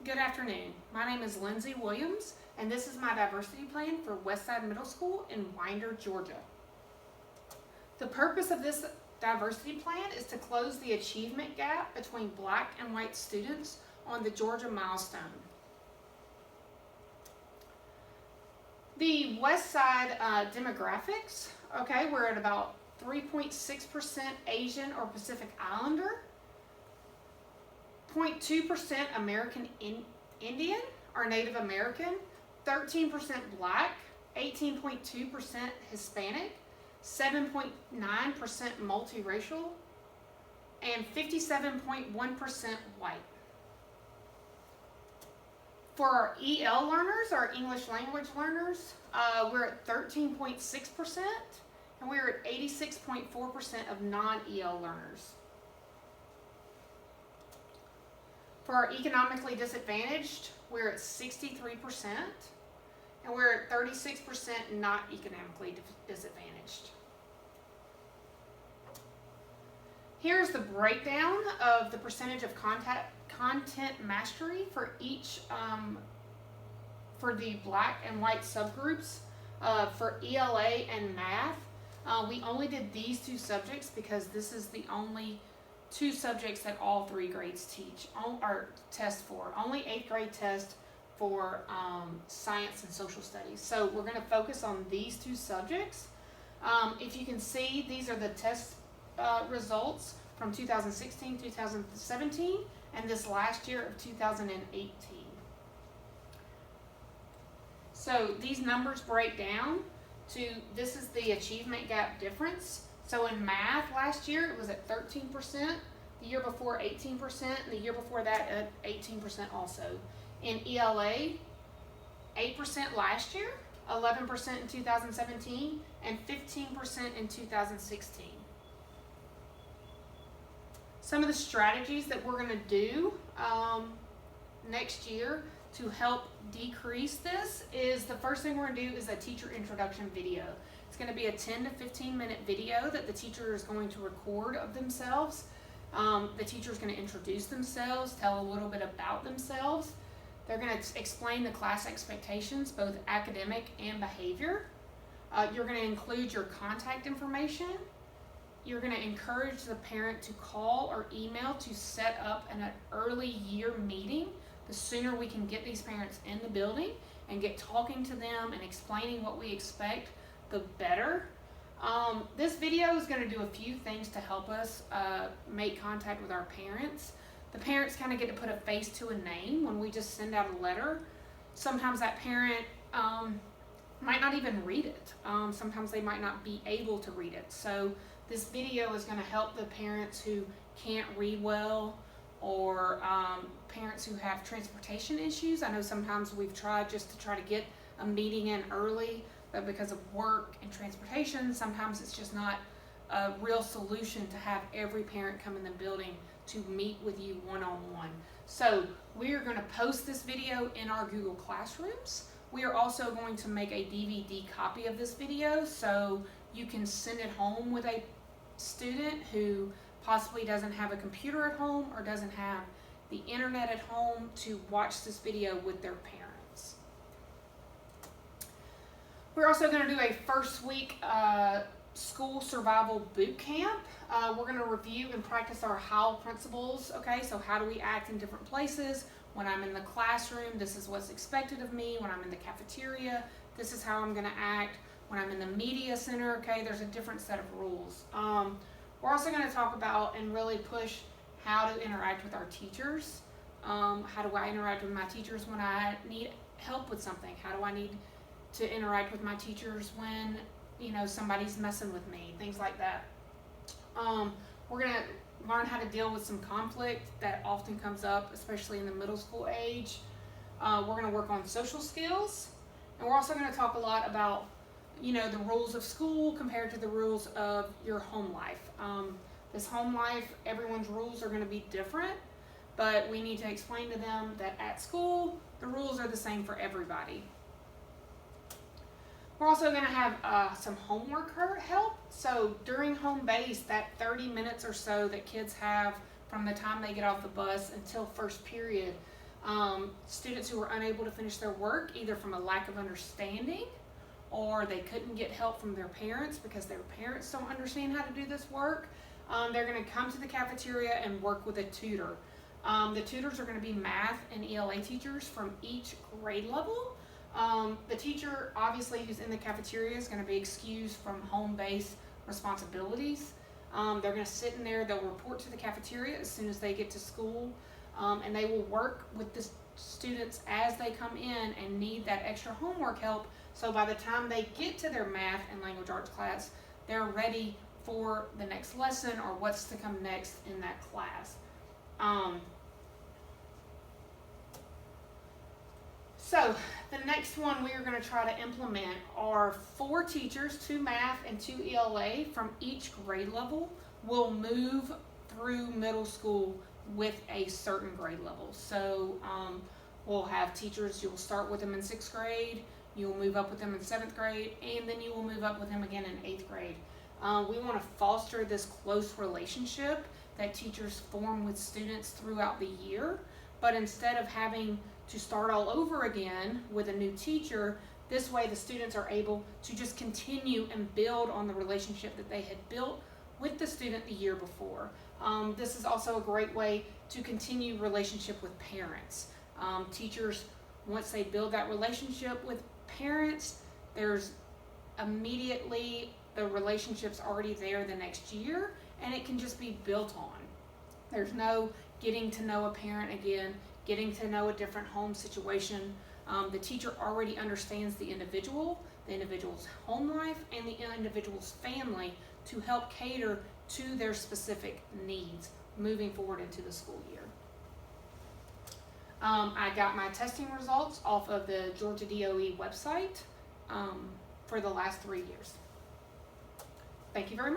Good afternoon. My name is Lindsey Williams, and this is my diversity plan for Westside Middle School in Winder, Georgia. The purpose of this diversity plan is to close the achievement gap between black and white students on the Georgia milestone. The Westside demographics, okay, we're at about 3.6% Asian or Pacific Islander, 0.2% American Indian or Native American, 13% Black, 18.2% Hispanic, 7.9% multiracial, and 57.1% white. For our EL learners, our English language learners, we're at 13.6%, and we're at 86.4% of non-EL learners. For our economically disadvantaged, we're at 63%, and we're at 36% not economically disadvantaged. Here's the breakdown of the percentage of content mastery for each, for the black and white subgroups. For ELA and math, we only did these two subjects because this is the only two subjects that all three grades teach or test for. Only 8th grade test for science and social studies. So we're going to focus on these two subjects. If you can see, these are the test results from 2016, 2017, and this last year of 2018. So these numbers break down to, this is the achievement gap difference. So in math last year, it was at 13%, the year before 18%, and the year before that at 18% also. In ELA, 8% last year, 11% in 2017, and 15% in 2016. Some of the strategies that we're going to do next year to help decrease this is, the first thing we're going to do is a teacher introduction video. It's going to be a 10 to 15 minute video that the teacher is going to record of themselves. The teacher is going to introduce themselves, tell a little bit about themselves. They're going to explain the class expectations, both academic and behavior. You're going to include your contact information. You're going to encourage the parent to call or email to set up an early year meeting. The sooner we can get these parents in the building and get talking to them and explaining what we expect, the better. This video is going to do a few things to help us make contact with our parents. The parents kind of get to put a face to a name when we just send out a letter. Sometimes that parent might not even read it. Sometimes they might not be able to read it. So this video is going to help the parents who can't read well, or parents who have transportation issues. I know sometimes we've tried just to try to get a meeting in early, but because of work and transportation, sometimes it's just not a real solution to have every parent come in the building to meet with you one-on-one. So we are going to post this video in our Google Classrooms. We are also going to make a DVD copy of this video so you can send it home with a student who possibly doesn't have a computer at home or doesn't have the internet at home to watch this video with their parents. We're also going to do a first week school survival boot camp. We're going to review and practice our how principles. Okay, so how do we act in different places? When I'm in the classroom, this is what's expected of me. When I'm in the cafeteria, this is how I'm going to act. When I'm in the media center, okay, there's a different set of rules. We're also going to talk about and really push how to interact with our teachers. How do I interact with my teachers when I need help with something? How do I need to interact with my teachers when, you know, somebody's messing with me? Things like that. We're going to learn how to deal with some conflict that often comes up, especially in the middle school age. We're going to work on social skills. And we're also going to talk a lot about, you know, the rules of school compared to the rules of your home life. This home life, everyone's rules are going to be different, but we need to explain to them that at school, the rules are the same for everybody. We're also going to have some homework help. So during home base, that 30 minutes or so that kids have from the time they get off the bus until first period, Students who were unable to finish their work either from a lack of understanding or they couldn't get help from their parents because their parents don't understand how to do this work. They're going to come to the cafeteria and work with a tutor. The tutors are going to be math and ELA teachers from each grade level. The teacher, obviously, who's in the cafeteria is going to be excused from home-based responsibilities. They're going to sit in there, they'll report to the cafeteria as soon as they get to school, and they will work with the students as they come in and need that extra homework help, so by the time they get to their math and language arts class, they're ready for the next lesson or what's to come next in that class. So the next one we are going to try to implement are 4 teachers, 2 math and 2 ELA from each grade level will move through middle school with a certain grade level. So we'll have teachers, you'll start with them in 6th grade, you'll move up with them in 7th grade, and then you will move up with them again in 8th grade. We want to foster this close relationship that teachers form with students throughout the year, but instead of having to start all over again with a new teacher, this way the students are able to just continue and build on the relationship that they had built with the student the year before. This is also a great way to continue relationship with parents. Teachers, once they build that relationship with parents, there's immediately the relationship's already there the next year, and it can just be built on. There's no getting to know a parent again, getting to know a different home situation. The teacher already understands the individual's home life, and the individual's family to help cater to their specific needs moving forward into the school year. I got my testing results off of the Georgia DOE website for the last 3 years. Thank you very much.